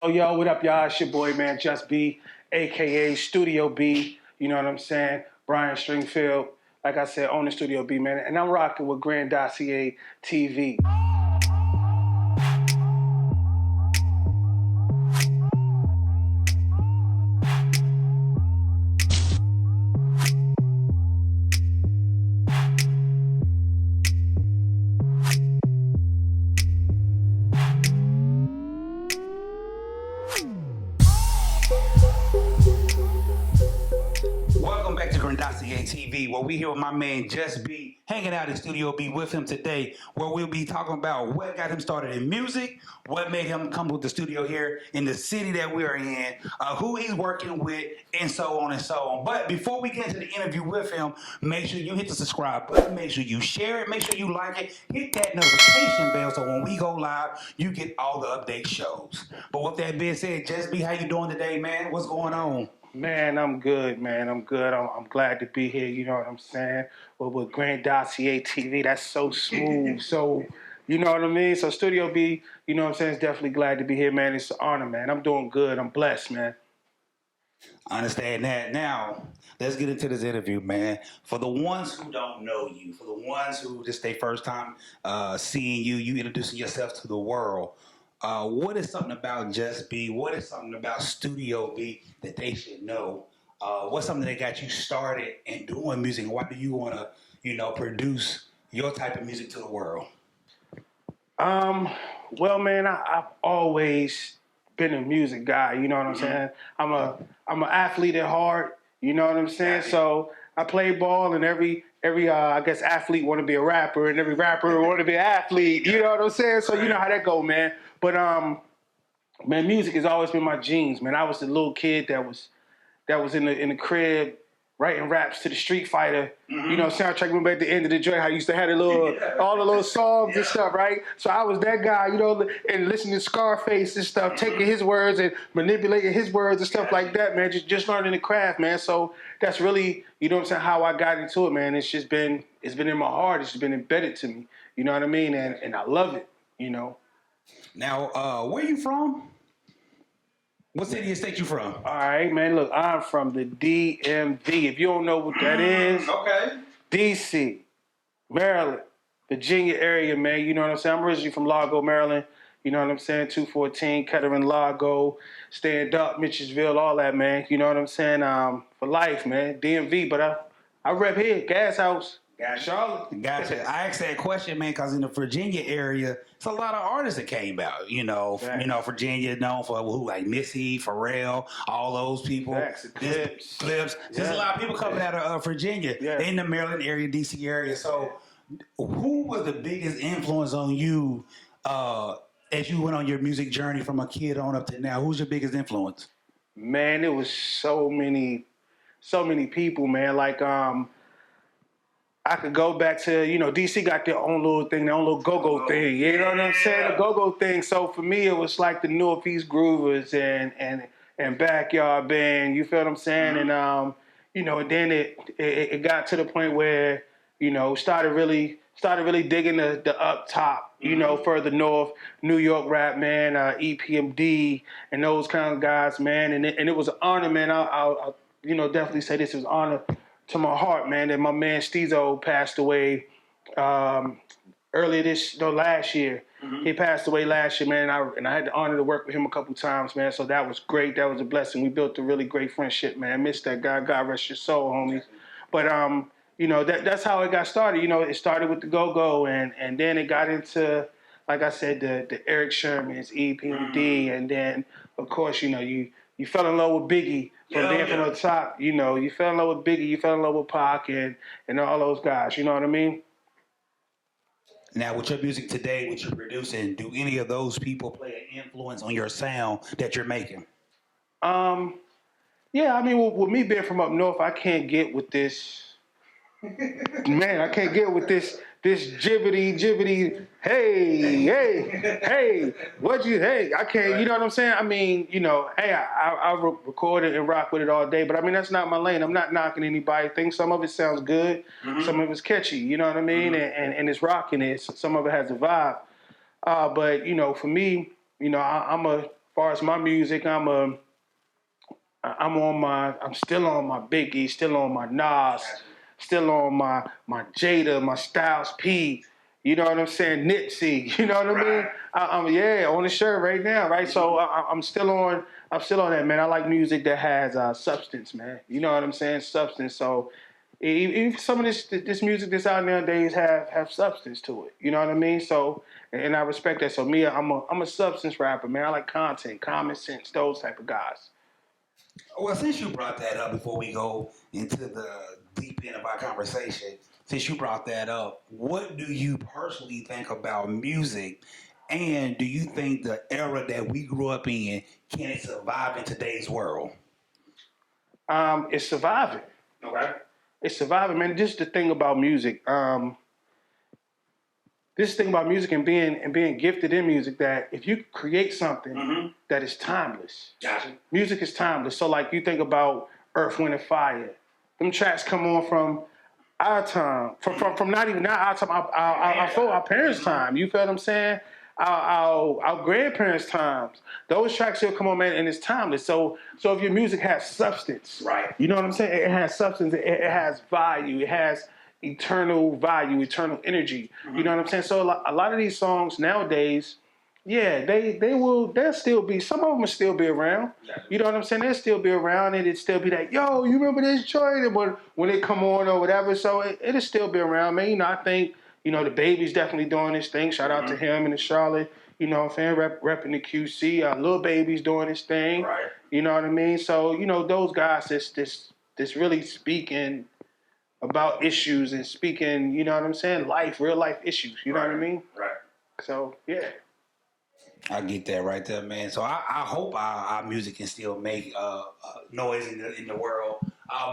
Oh, yo, what up, y'all? It's your boy, man, Jus-B, a.k.a. Studio B. You know what I'm saying? Brian Stringfield. Like I said, on the Studio B, man. And I'm rocking with Grandosiá TV. Welcome back to Grandosiá TV, where we here with my man Jus-B, hanging out in Studio B with him today, where we'll be talking about what got him started in music, what made him come to the studio here in the city that we are in, who he's working with, and so on and so on. But before we get into the interview with him, make sure you hit the subscribe button, make sure you share it, make sure you like it, hit that notification bell so when we go live, you get all the update shows. But with that being said, Jus-B, how you doing today, man? What's going on? Man, I'm good, man. I'm good. I'm glad to be here. You know what I'm saying? Well, with Grandosiá TV, that's so smooth. So, you know what I mean? So, Studio B, you know what I'm saying? It's definitely glad to be here, man. It's an honor, man. I'm doing good. I'm blessed, man. I understand that. Now, let's get into this interview, man. For the ones who don't know you, for the ones who just their first time seeing you, you introducing yourself to the world. What is something about Jus-B? What is something about Studio B that they should know? What's something that got you started in doing music? Why do you want to, produce your type of music to the world? Um, well, man, I've always been a music guy. You know what I'm saying? I'm an athlete at heart. You know what I'm saying? So I play ball, and every I guess athlete want to be a rapper, and every rapper want to be an athlete. You know what I'm saying? So you know how that go, man. But man, music has always been my genes, man. I was the little kid that was in the crib writing raps to the Street Fighter, you know, soundtrack. Remember at the end of the joint how you used to have all the little songs and stuff, right? So I was that guy, you know, and listening to Scarface and stuff, taking his words and manipulating his words and stuff like that, man. Just learning the craft, man. So that's really, you know what I'm saying, how I got into it, man. It's been in my heart. It's been embedded to me. You know what I mean? And I love it, you know. Now, where you from? What city and state you from? All right, man. Look, I'm from the DMV. If you don't know what that is, Okay. DC, Maryland, Virginia area, man. You know what I'm saying? I'm originally from Largo, Maryland. You know what I'm saying? 214, Kettering, Largo, Stand Up, Mitchellville, all that, man. You know what I'm saying? For life, man. DMV, but I rep here, Gas House. Charlotte. Gotcha. I asked that question, man, because in the Virginia area, it's a lot of artists that came out. Virginia known for who, like Missy, Pharrell, all those people. Clips. There's a lot of people coming out of Virginia. Yeah. In the Maryland area, DC area. So, who was the biggest influence on you as you went on your music journey from a kid on up to now? Who's your biggest influence? Man, it was so many people, man. Like I could go back to, you know, DC got their own little thing, their own little go-go thing. You know what I'm saying? The go-go thing. So for me, it was like the Northeast Groovers and Backyard Band. You feel what I'm saying? And you know, and then it got to the point where, you know, started really digging the up top. You know, further north, New York rap, man, EPMD, and those kind of guys, man. And it was an honor, man. I'll you know, definitely say this was an honor to my heart, man, that my man Steezo passed away last year. He passed away last year, man, and I had the honor to work with him a couple times, man. So that was great. That was a blessing. We built a really great friendship, man. I miss that guy. God rest your soul, homie. But you know, that's how it got started. You know, it started with the go-go, and then it got into, like I said, the Eric Sherman's, EPMD, and then of course, you know, you fell in love with Biggie from the top. You know, you fell in love with Biggie, you fell in love with Pac, and all those guys. You know what I mean? Now, with your music today, what you're producing, do any of those people play an influence on your sound that you're making? Yeah, I mean, with me being from up north, I can't get with this. Man, I can't get with this jibbity, hey, I can't, you know what I'm saying? I mean, you know, hey, I record it and rock with it all day, but I mean, that's not my lane. I'm not knocking anybody. I think some of it sounds good, some of it's catchy, you know what I mean? And it's rocking it. Some of it has a vibe. But, you know, for me, you know, I'm a far as my music, I'm still on my Biggie, still on my Nas, still on my Jada, my Styles P. You know what I'm saying? Nipsey. You know what I mean? I'm on the shirt right now, right? So I'm still on that, man. I like music that has substance, man. You know what I'm saying? Substance. So even some of this music that's out nowadays have substance to it. You know what I mean? So and I respect that. So me, I'm a substance rapper, man. I like content, common sense, those type of guys. Well, since you brought that up before we go into the deep end of our conversation, since you brought that up, what do you personally think about music? And do you think the era that we grew up in can it survive in today's world? It's surviving. Okay. It's surviving, man. Just the thing about music. This thing about music and being gifted in music that if you create something that is timeless, Gotcha. music is timeless. So like you think about Earth, Wind, and Fire, them tracks come on from our time, from not even not our time, our parents' time. You feel what I'm saying? Our grandparents' times. Those tracks still come on, man, and it's timeless. So if your music has substance, Right. You know what I'm saying? It has substance. It has value. It has eternal value, eternal energy. You know what I'm saying? So a lot of these songs nowadays, yeah, they'll still be, some of them will still be around. You know what I'm saying? They'll still be around and it'll still be like, yo, you remember this joint? When it come on or whatever. So it'll still be around, man. You know, I think, the Baby's definitely doing this thing. Shout out to him and the Charlotte, you know what I'm saying? Repping the QC. Lil Baby's doing his thing. Right. You know what I mean? So, those guys that's really speaking about issues and speaking, you know what I'm saying? Real life issues. You know what I mean? Right. So, yeah. I get that right there, man. So I hope our music can still make noise in the world.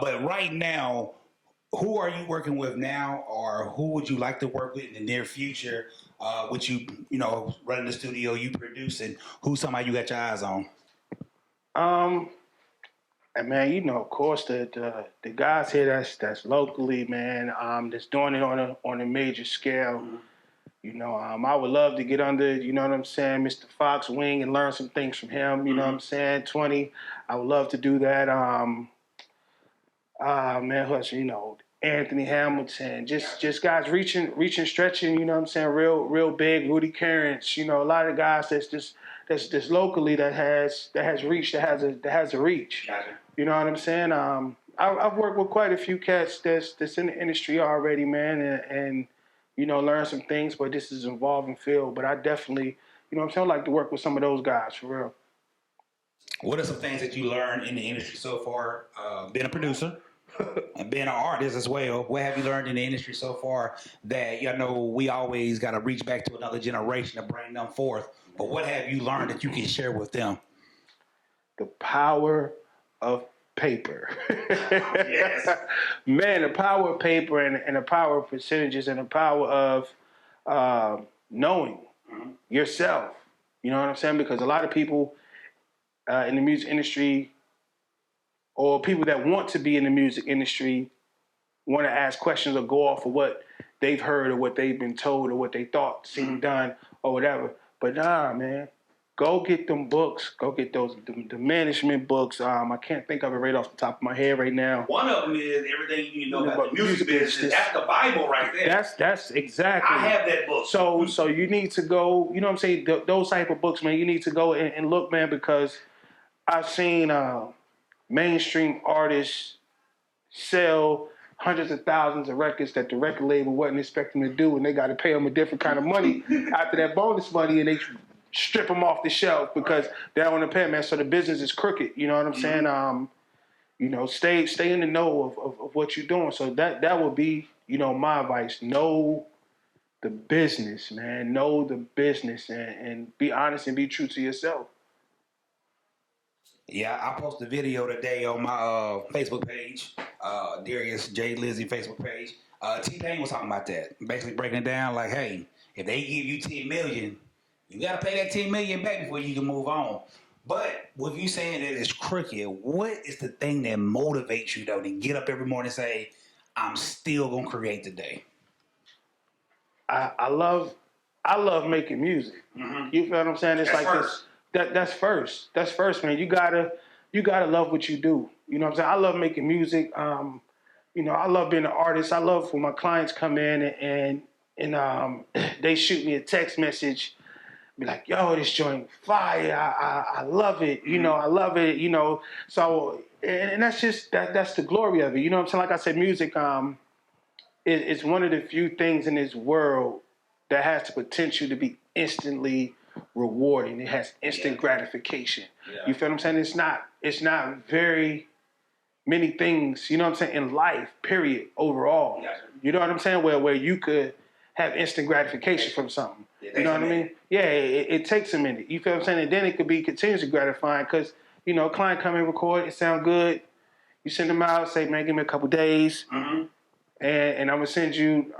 But right now, who are you working with now, or who would you like to work with in the near future? With you running the studio, you producing, who's somebody you got your eyes on? And man, of course, the guys here that's locally, man, that's doing it on a major scale. I would love to get under, you know what I'm saying, Mr. Fox wing and learn some things from him. You know what I'm saying? 20, I would love to do that. Man, who else? Anthony Hamilton, just guys reaching, stretching. You know what I'm saying? Real big. Rudy Carrance. A lot of guys that's locally that has reach, that has a reach. Gotcha. You know what I'm saying? I've worked with quite a few cats that's in the industry already, man, and learn some things. But this is an evolving field. But I definitely, what I'm saying, I like to work with some of those guys for real. What are some things that you learned in the industry so far? Being a producer and being an artist as well. What have you learned in the industry so far that we always got to reach back to another generation to bring them forth? But what have you learned that you can share with them? The power of paper. Yes. Man, the power of paper and the power of percentages and the power of knowing yourself. You know what I'm saying? Because a lot of people in the music industry, or people that want to be in the music industry, want to ask questions or go off of what they've heard or what they've been told or what they thought seen done or whatever. But nah, man. Go get them books. Go get the management books. I can't think of it right off the top of my head right now. One of them is Everything You Need to Know About the Music Business. That's the Bible right there. That's exactly. I have that book. So you need to go. You know what I'm saying? Those type of books, man. You need to go and look, man, because I've seen mainstream artists sell hundreds of thousands of records that the record label wasn't expecting to do, and they got to pay them a different kind of money after that bonus money, and they strip them off the shelf because they don't want to pay, man. So the business is crooked. You know what I'm saying? Stay in the know of what you're doing. So that would be, my advice. Know the business, man. Know the business and be honest and be true to yourself. Yeah, I posted a video today on my Facebook page, Darius J. Lizzie Facebook page. T-Pain was talking about that, basically breaking it down like, hey, if they give you $10 million, you got to pay that $10 million back before you can move on. But with you saying that it's crooked, what is the thing that motivates you, though, to get up every morning and say, I'm still going to create today? I love making music. You feel what I'm saying? It's That's like first. that's first. That's first, man. You gotta love what you do. You know what I'm saying? I love making music. You know, I love being an artist. I love when my clients come in and they shoot me a text message, be like, "Yo, this joint fire. I love it. You know, I love it. You know." So and that's just that's the glory of it. You know what I'm saying? Like I said, music it's one of the few things in this world that has the potential to be instantly rewarding. It has instant gratification. Yeah. You feel what I'm saying? It's not very many things, you know what I'm saying, in life, period, overall. Yeah. You know what I'm saying? Where you could have instant gratification from something. You know what I mean? Yeah, it takes a minute. You feel what I'm saying? And then it could be continuously gratifying because, you know, a client come and record, it sound good. You send them out, say, man, give me a couple days. Mm-hmm. And I'm gonna send you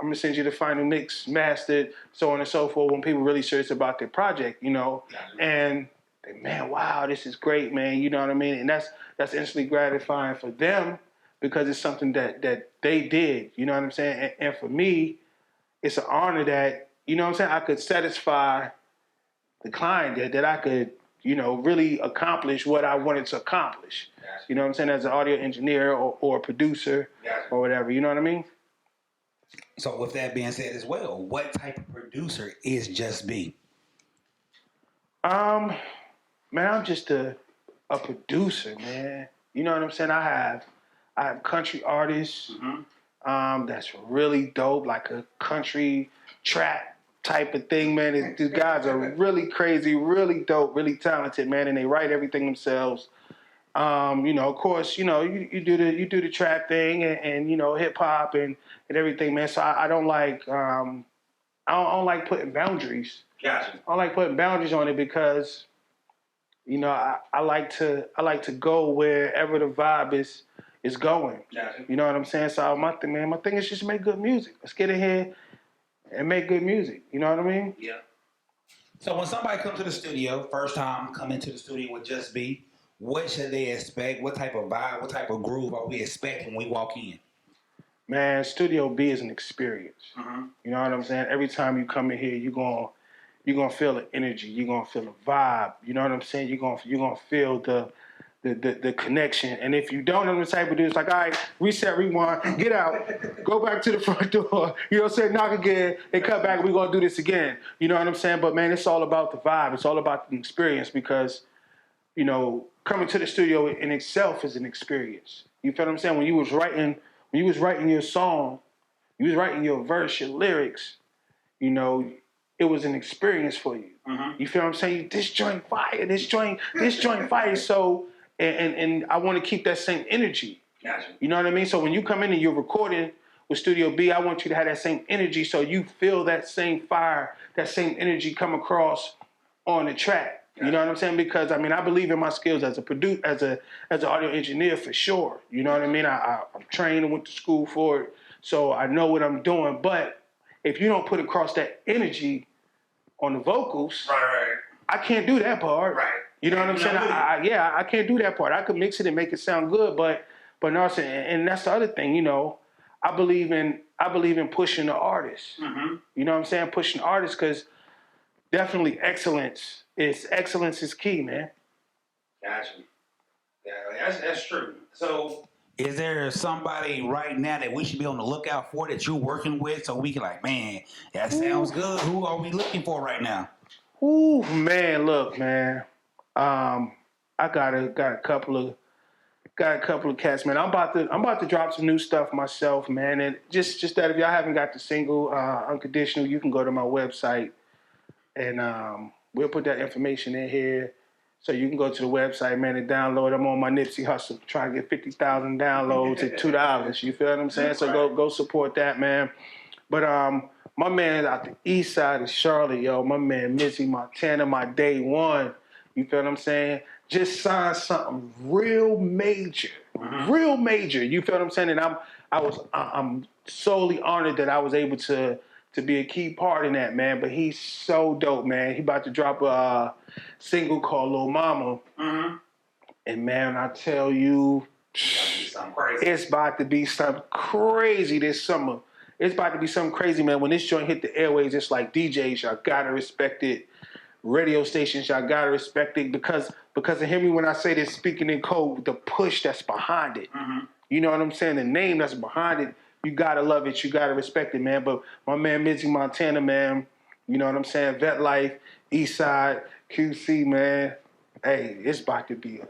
the final mix, mastered, so on and so forth. When people really serious about their project, you know, and they, man, wow, this is great, man. You know what I mean? And that's instantly gratifying for them because it's something that they did. You know what I'm saying? And for me, it's an honor that, you know what I'm saying, I could satisfy the client that I could, you know, really accomplish what I wanted to accomplish. You know what I'm saying? As an audio engineer or a producer or whatever. You know what I mean? So with that being said as well, what type of producer is Jus-B? Man, I'm just a producer, man. You know what I'm saying? I have country artists that's really dope, like a country trap type of thing, man. These guys are really crazy, really dope, really talented, man, and they write everything themselves. You know, of course, you know, you do the trap thing and you know, hip hop and everything, man. So I don't like I don't like putting boundaries. Gotcha. I don't like putting boundaries on it because, you know, I like to go wherever the vibe is going. Gotcha. You know what I'm saying? So my thing is just make good music. Let's get in here and make good music. You know what I mean? Yeah. So when somebody comes to the studio, first time coming to the studio with Jus-B, what should they expect? What type of vibe, what type of groove are we expecting when we walk in? Man, Studio B is an experience. Mm-hmm. You know what I'm saying? Every time you come in here, you're gonna feel the energy. You're gonna feel the vibe. You know what I'm saying? You're gonna feel the connection. And if you don't know the type of dude, it's like, all right, reset, rewind, get out, go back to the front door. You know what I'm saying? Knock again, and come back. We're gonna do this again. You know what I'm saying? But man, it's all about the vibe. It's all about the experience because, you know, coming to the studio in itself is an experience. You feel what I'm saying? When you was writing your song, you was writing your verse, your lyrics, you know, it was an experience for you. Mm-hmm. You feel what I'm saying? This joint fire, this joint fire. So, and I want to keep that same energy. Gotcha. You know what I mean? So when you come in and you're recording with Studio B, I want you to have that same energy so you feel that same fire, that same energy come across on the track. You know what I'm saying? Because I mean, I believe in my skills as an audio engineer for sure. You know what I mean? I'm trained and went to school for it, so I know what I'm doing. But if you don't put across that energy on the vocals, right. I can't do that part. Right. You know what I'm saying? I can't do that part. I could mix it and make it sound good, but no, and that's the other thing. You know, I believe in pushing the artist. Mm-hmm. You know what I'm saying? Pushing the artist because definitely excellence is key, man. Gotcha. Yeah, that's true. So, is there somebody right now that we should be on the lookout for that you're working with, so we can like, man, that sounds good. Who are we looking for right now? Ooh, man, look, man. I got a couple of cats, man. I'm about to drop some new stuff myself, man. And just that if y'all haven't got the single Unconditional, you can go to my website and we'll put that information in here. So you can go to the website, man, and download. I'm on my Nipsey Hustle, trying to get 50,000 downloads at $2. You feel what I'm saying? So go support that, man. But my man out the east side of Charlotte, yo, my man Missy Montana, my day one. You feel what I'm saying? Just signed something real major, real major. You feel what I'm saying? And I'm solely honored that I was able to be a key part in that, man. But he's so dope, man. He about to drop a single called Lil Mama. Mm-hmm. And man, I tell you, it's about to be something crazy this summer. It's about to be something crazy, man. When this joint hit the airways, it's like DJs, y'all gotta respect it. radio stations, y'all gotta respect it because hear me when I say this, speaking in code, the push that's behind it. You know what I'm saying? The name that's behind it, you gotta love it, you gotta respect it, man. But my man Mizzy Montana, man, you know what I'm saying? Vet Life, Eastside, QC, man. Hey, it's about to be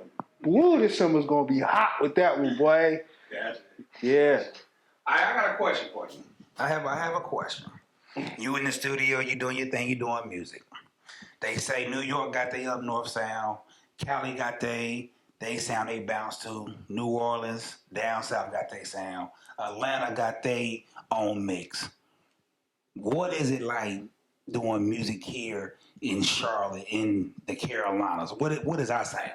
this summer's gonna be hot with that one, boy. Gotcha. Yeah. I got a question for you. I have a question. You in the studio, you doing your thing, you doing music. They say New York got their up north sound, Cali got they sound they bounce to, New Orleans down south got their sound, Atlanta got their own mix. What is it like doing music here in Charlotte, in the Carolinas? What is our sound?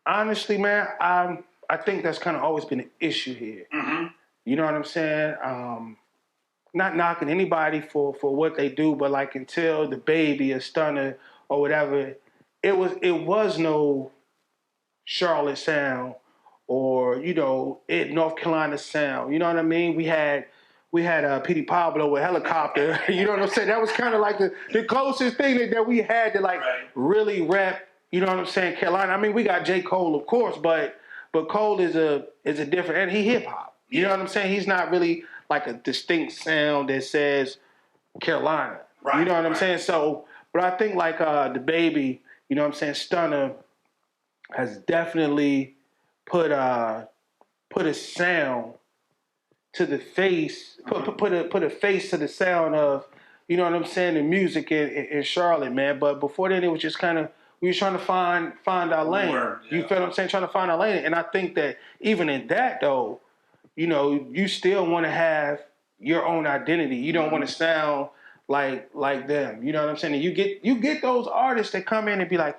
Honestly, man, I think that's kind of always been an issue here. You know what I'm saying? Not knocking anybody for what they do, but like until the baby, a stunner, or whatever, it was no Charlotte sound or North Carolina sound. You know what I mean? We had Petey Pablo with Helicopter. You know what I'm saying? That was kind of like the closest thing that we had to really rap. You know what I'm saying? Carolina. I mean, we got J. Cole, of course, but Cole is a different, and he hip hop. You know what I'm saying? He's not really like a distinct sound that says Carolina. You know what I'm saying? So, but I think like the baby, you know what I'm saying, Stunner has definitely put a sound to the face, put a face to the sound of, you know what I'm saying, the music in Charlotte, man. But before then, it was just kind of, we were trying to find our lane. You feel what I'm saying? Trying to find our lane. And I think that even in that, though, you still want to have your own identity. You don't want to sound like them. You know what I'm saying? And you get those artists that come in and be like,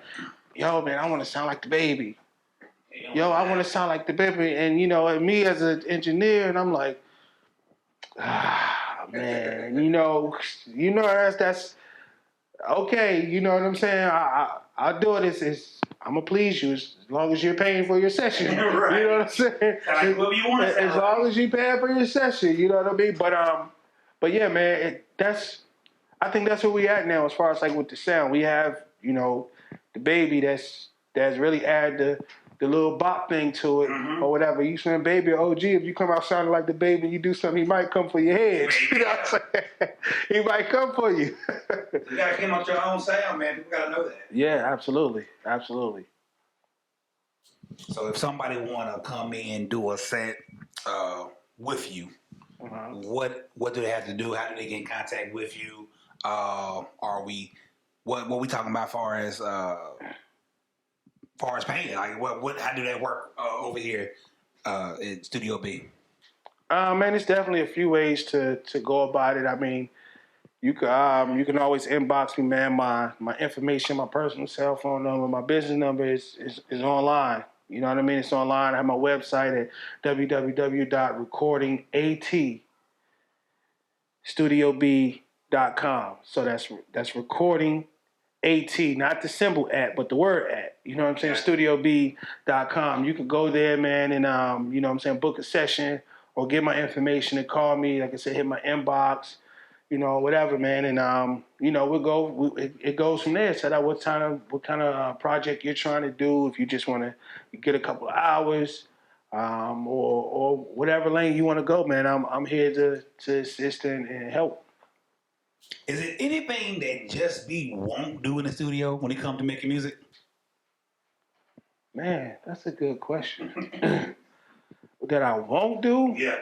yo, man, I want to sound like the baby. Yo, I want to sound like the baby. And, and me as an engineer, and I'm like, man, that's okay. You know what I'm saying? I'll do it. I'm going to please you as long as you're paying for your session. Right. You know what I'm saying? Like whoever you want to as long as you're paying for your session, you know what I mean? But yeah, man, I think that's where we at now as far as like with the sound. We have, the baby that's really add the little bop thing to it or whatever. You saying baby or OG, if you come out sounding like the baby, you do something, he might come for your head. You know what I'm saying? He might come for you. You gotta come up with your own sound, man. People gotta know that. Yeah, absolutely. So if somebody wanna come in and do a set with you, what do they have to do? How do they get in contact with you? What we talking about far as paying? Like how do that work over here in Studio B? Man, it's definitely a few ways to go about it. I mean, you can always inbox me, man. My information, my personal cell phone number, my business number is online. You know what I mean? It's online. I have my website at www.recordingatstudiob.com. So that's recording AT, not the symbol at, but the word at. You know what I'm saying? StudioB.com. You can go there, man, and you know what I'm saying, book a session or get my information and call me. Like I said, hit my inbox, whatever, man. And it goes from there. Set out what kind of project you're trying to do. If you just want to get a couple of hours, or whatever lane you want to go, man. I'm here to assist and help. Is it anything that Jus-B won't do in the studio when it comes to making music? Man, that's a good question. That I won't do? Yeah.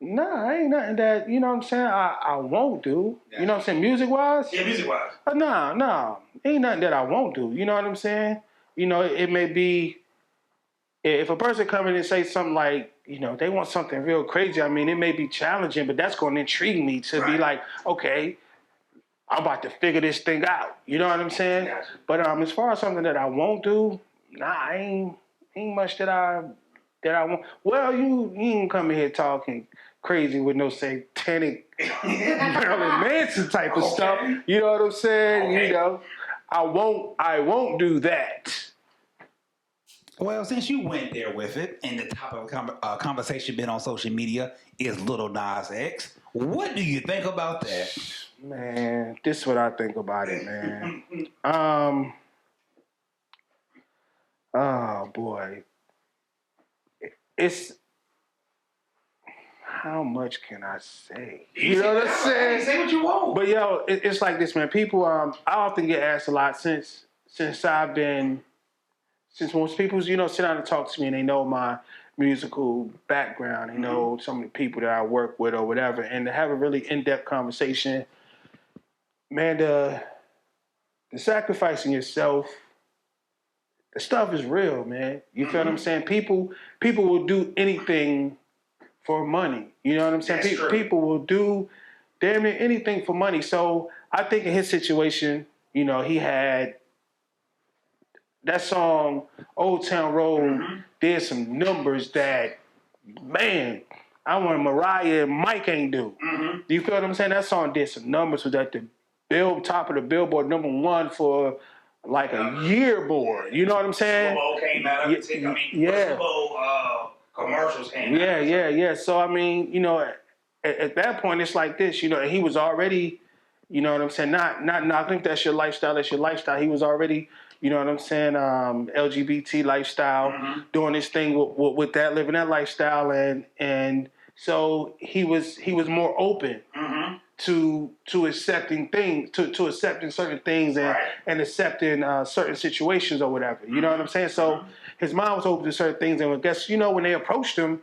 Nah, ain't nothing that, you know what I'm saying, I won't do. Yeah. You know what I'm saying, music-wise? Yeah, music-wise. Nah. Ain't nothing that I won't do. You know what I'm saying? It may be, if a person come in and say something like, they want something real crazy, I mean, it may be challenging, but that's going to intrigue me to be like, okay, I'm about to figure this thing out. You know what I'm saying? Gotcha. But as far as something that I won't do, nah, ain't much that I won't. Well, you ain't come in here talking crazy with no satanic Marilyn Manson type of stuff. You know what I'm saying? Okay. I won't do that. Well, since you went there with it, and the topic of conversation been on social media is Lil Nas X, what do you think about that? Man, this is what I think about it, man. Um, oh boy, it's how much can I say? You know what I'm saying? Say what you want. But yo, it's like this, man. People, I often get asked a lot since I've been since most people, sit down and talk to me and they know my musical background, they know some of the people that I work with or whatever, and to have a really in-depth conversation, man, the sacrificing yourself, the stuff is real, man. You feel what I'm saying? People will do anything for money. You know what I'm saying? People will do damn near anything for money. So I think in his situation, he had that song, Old Town Road, did some numbers that, man, I want Mariah and Mike ain't do. You feel what I'm saying? That song did some numbers, was at the top of the Billboard #1 for like a year board. You know what I'm saying? Super Bowl came out. Super Bowl commercials came out. Yeah. So, I mean, at that point, it's like this, and he was already, you know what I'm saying? Not knocking that's your lifestyle, He was already, you know what I'm saying, LGBT lifestyle, doing this thing with that, living that lifestyle, and so he was more open to accepting things, to accepting certain things and accepting certain situations or whatever. You know what I'm saying? So his mind was open to certain things, and I guess when they approached him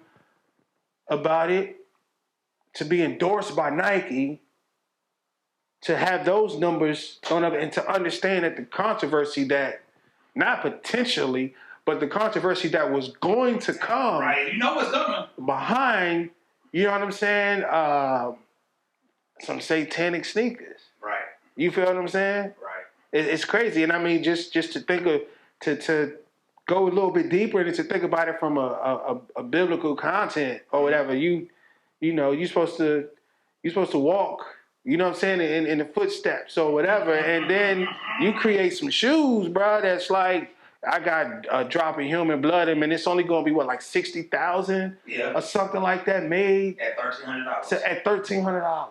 about it, to be endorsed by Nike, to have those numbers thrown up, and to understand that the controversy that, not potentially, but the controversy that was going to come, right? You know what's coming behind, you know what I'm saying? Some satanic sneakers, right? You feel what I'm saying? Right. It's crazy, and I mean, just to think of to go a little bit deeper and to think about it from a biblical content or whatever. You're supposed to walk, you know what I'm saying, in the footsteps or whatever, and then you create some shoes, bro, that's like, I got a drop of human blood in them, and it's only going to be, like 60,000 or something like that, made at $1,300. At $1,300.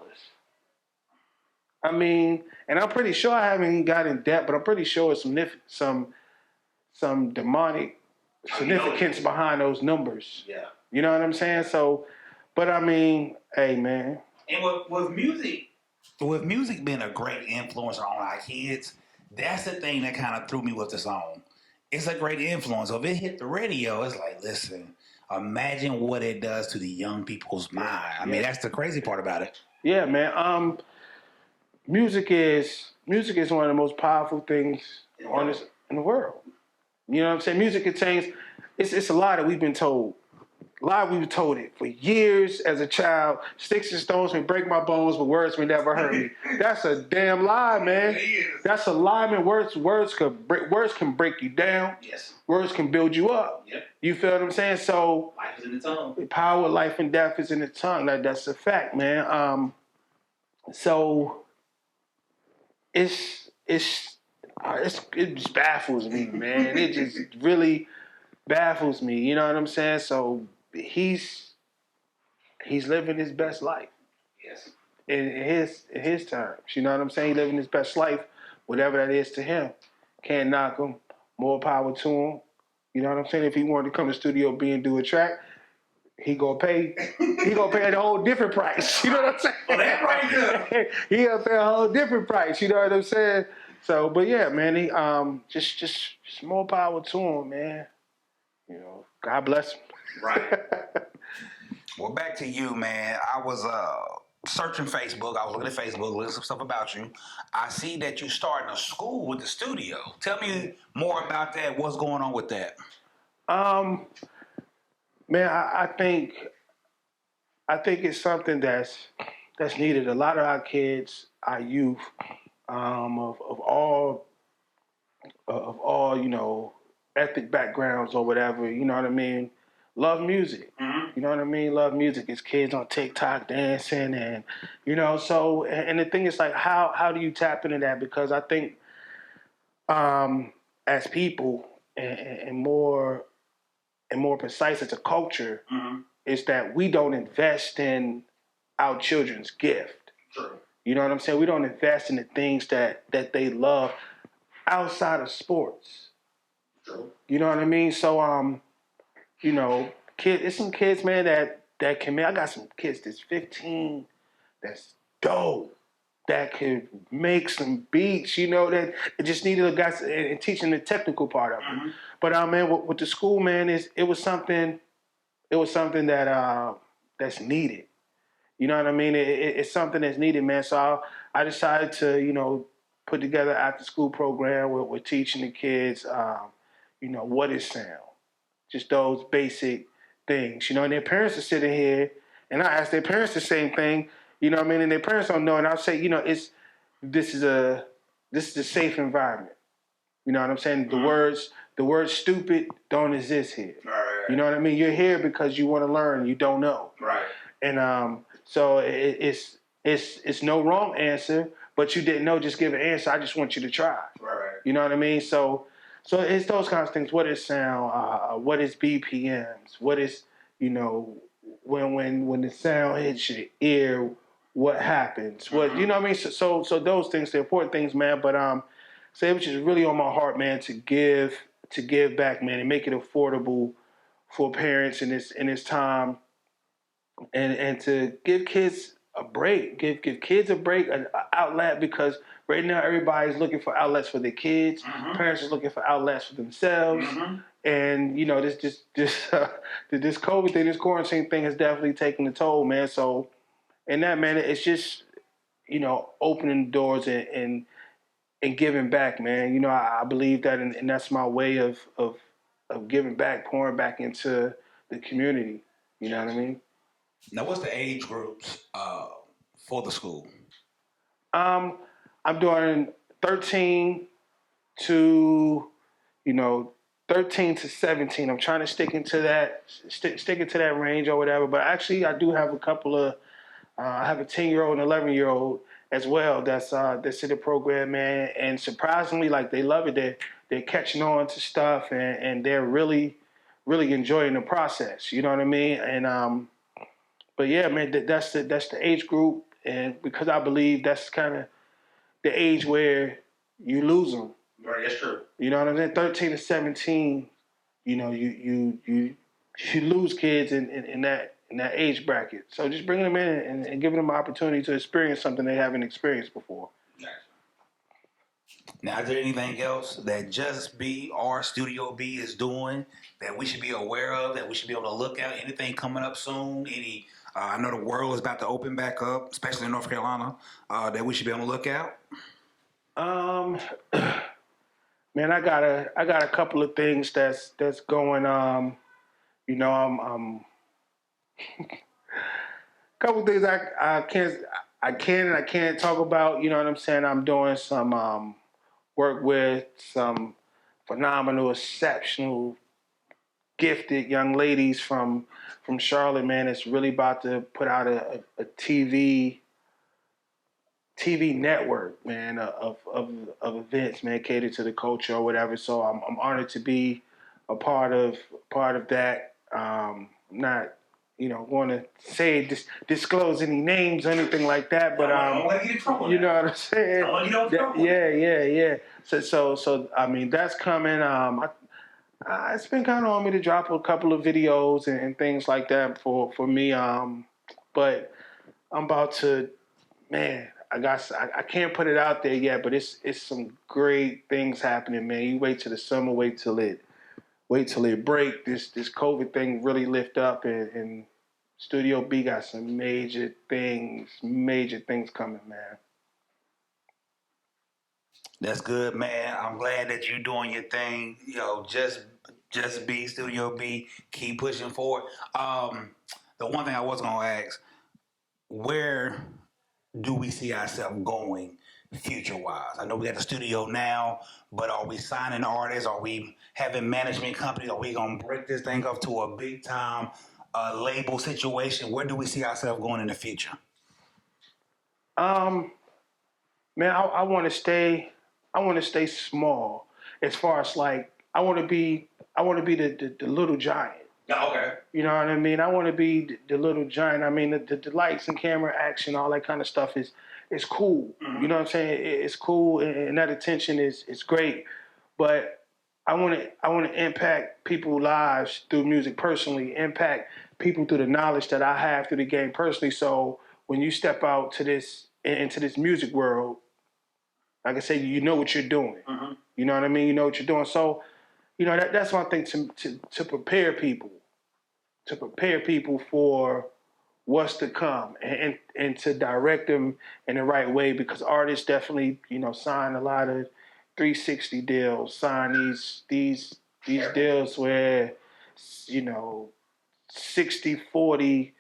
I mean, and I'm pretty sure, I haven't got in depth, but I'm pretty sure it's some demonic significance behind those numbers. Yeah. You know what I'm saying? So, but I mean, hey, man. And with music being a great influence on our kids, that's the thing that kind of threw me with the song. It's a great influence. So if it hit the radio, it's like, listen, imagine what it does to the young people's mind. I mean, that's the crazy part about it. Yeah, man. Music is one of the most powerful things in the world. You know what I'm saying? Music contains, it's a lie that we've been told. A lie we've been told it for years as a child. Sticks and stones may break my bones, but words may never hurt me. That's a damn lie, man. That's a lie, man. Words can break you down. Yes. Words can build you up. Yep. You feel what I'm saying? So life is in the tongue. The power of life and death is in the tongue. That's a fact, man. So it just baffles me, man. It just really baffles me. You know what I'm saying? So he's living his best life. Yes. In his terms. You know what I'm saying? He's living his best life, whatever that is to him. Can't knock him. More power to him. You know what I'm saying? If he wanted to come to Studio B and do a track, he gonna pay a whole different price. You know what I'm saying? Well, that right there. He gonna pay a whole different price. You know what I'm saying? So, but yeah, man, he just more power to him, man. You know, God bless him. Right. Well, back to you, man. I was searching Facebook. I was looking at Facebook, looking at some stuff about you. I see that you starting a school with the studio. Tell me more about that. What's going on with that? Man, I think it's something that's needed. A lot of our kids, our youth, of all ethnic backgrounds or whatever, you know what I mean, love music. You know what I mean? Love music. It's kids on TikTok dancing, and so and the thing is, like, how do you tap into that? Because I think as people and more and more precise as a culture, is that we don't invest in our children's gift. True. You know what I'm saying? We don't invest in the things that they love outside of sports. True. You know what I mean? So you know, it's some kids, man, that can make. I got some kids that's 15, that's dope, that could make some beats. You know, that it just needed a guy and teaching the technical part of it. But man, with the school, man, it was something. It was something that that's needed. You know what I mean? It's something that's needed, man. So I decided to, put together an after school program where we're teaching the kids, what is sound. Just those basic things, and their parents are sitting here, and I ask their parents the same thing, you know what I mean, and their parents don't know, and I'll say, this is a safe environment, you know what I'm saying? The words stupid don't exist here. Right. You know what I mean? You're here because you want to learn, you don't know. Right. And so it's no wrong answer, but you didn't know, just give an answer. I just want you to try. Right. You know what I mean? So it's those kinds of things. What is sound? What is BPMs? What is, when the sound hits your ear, what happens? What you know what I mean? So those things, the important things, man. But so it was just really on my heart, man, to give back, man, and make it affordable for parents in this time, and to give kids a break, give kids a break, an outlet, because right now everybody's looking for outlets for their kids. Parents are looking for outlets for themselves, and this COVID thing, this quarantine thing has definitely taken a toll, man. So, and that, man, it's just opening doors and giving back, man. I believe that, and that's my way of giving back, pouring back into the community. You know what I mean? Now, what's the age groups for the school? I'm doing 13 to 17. I'm trying to stick into that range or whatever. But actually, I do have a couple of. I have a 10-year-old and 11-year-old as well. That's in the program, man. And surprisingly, like, they love it. They're catching on to stuff, and they're really, really enjoying the process. You know what I mean? And but yeah, man, that's the age group, and because I believe that's kind of the age where you lose them. Right, that's true. You know what I'm saying? 13 to 17, you lose kids in that age bracket. So just bringing them in and giving them an opportunity to experience something they haven't experienced before. Now, is there anything else that Jus-B or Studio B is doing that we should be aware of, that we should be able to look at? Anything coming up soon? I know the world is about to open back up, especially in North Carolina, that we should be able to look at? Man, I got a couple of things that's going. I'm couple of things I can't talk about. You know what I'm saying? I'm doing some work with some phenomenal, exceptional, gifted young ladies from Charlotte, man. It's really about to put out a TV network, man, of events, man, catered to the culture or whatever. So I'm honored to be a part of that. Not want to say disclose any names or anything like that, but you know what I'm saying? Yeah. So I mean, that's coming. It's been kind of on me to drop a couple of videos and things like that for me. But I'm about to, man. I can't put it out there yet, but it's some great things happening, man. You wait till the summer, wait till it break. This COVID thing really lift up, and Studio B got some major things coming, man. That's good, man. I'm glad that you're doing your thing. Just be Studio B. Keep pushing forward. The one thing I was gonna ask, where do we see ourselves going future-wise? I know we got the studio now, but are we signing artists? Are we having management companies? Are we going to break this thing up to a big-time label situation? Where do we see ourselves going in the future? Man, I want to stay small. As far as, like, I want to be the little giant. Okay. You know what I mean? I want to be the little giant. I mean, the lights and camera action, all that kind of stuff is cool. Mm-hmm. You know what I'm saying? It's cool, and that attention is great. But I want to impact people's lives through music personally. Impact people through the knowledge that I have through the game personally. So when you step out to this into this music world, like I said, you know what you're doing. Mm-hmm. You know what I mean? You know what you're doing. So you know that's one thing to prepare people. To prepare people for what's to come and to direct them in the right way, because artists definitely, you know, sign a lot of 360 deals, sign these deals where, you know, 60-40,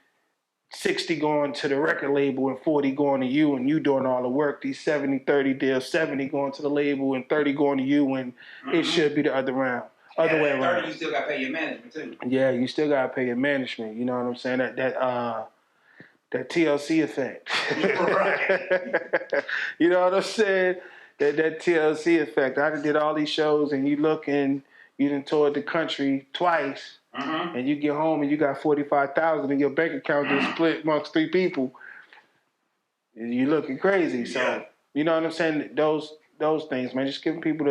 60 going to the record label and 40 going to you and you doing all the work. These 70-30 deals, 70 going to the label and 30 going to you, and it should be the other way around. 30, you still got to pay your management too. Yeah, you still gotta pay your management. You know what I'm saying? That TLC effect. Right. You know what I'm saying? That TLC effect. I did all these shows, and you look and you done toured the country twice, and you get home and you got 45,000 in your bank account that's split amongst 3 people. And you looking crazy. So you know what I'm saying? Those things, man. Just giving people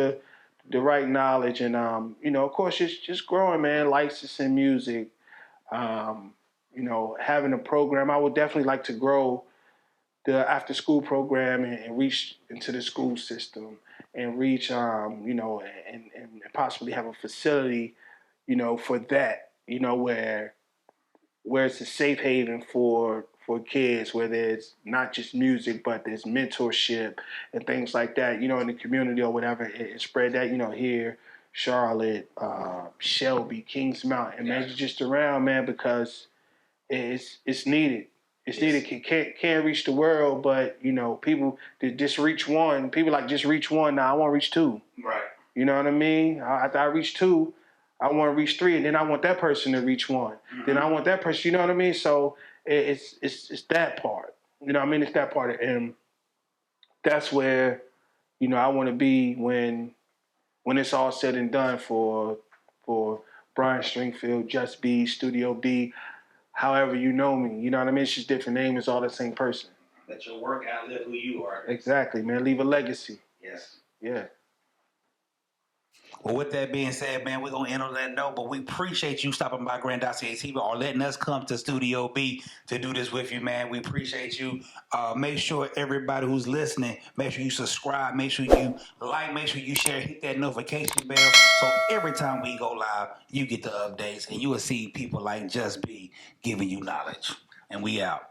the right knowledge, and you know, of course, just growing, man. Licensing music, you know, having a program. I would definitely like to grow the after school program and reach into the school system and reach, you know, and possibly have a facility, you know, for that, you know, where it's a safe haven for kids, where there's not just music, but there's mentorship and things like that, you know, in the community or whatever, and spread that, you know, here, Charlotte, Shelby, Kings Mountain, man, just around, man, because it's needed. It's needed. Can't reach the world, but you know, people that just reach one. People like just reach one. Now I want to reach 2. Right. You know what I mean? After I reach 2, I want to reach 3, and then I want that person to reach 1. Then I want that person. You know what I mean? So it's that part. You know what I mean? It's that part, and that's where, you know, I want to be when it's all said and done for Brian Stringfield, Jus-B, Studio B. However you know me, you know what I mean? It's just different names, it's all the same person. Let your work outlive who you are. Exactly, man. Leave a legacy. Yes. Yeah. Well, with that being said, man, we're going to end on that note, but we appreciate you stopping by Grandosiá TV or letting us come to Studio B to do this with you, man. We appreciate you. Make sure everybody who's listening, make sure you subscribe, make sure you like, make sure you share, hit that notification bell, so every time we go live, you get the updates, and you will see people like Jus-B giving you knowledge. And we out.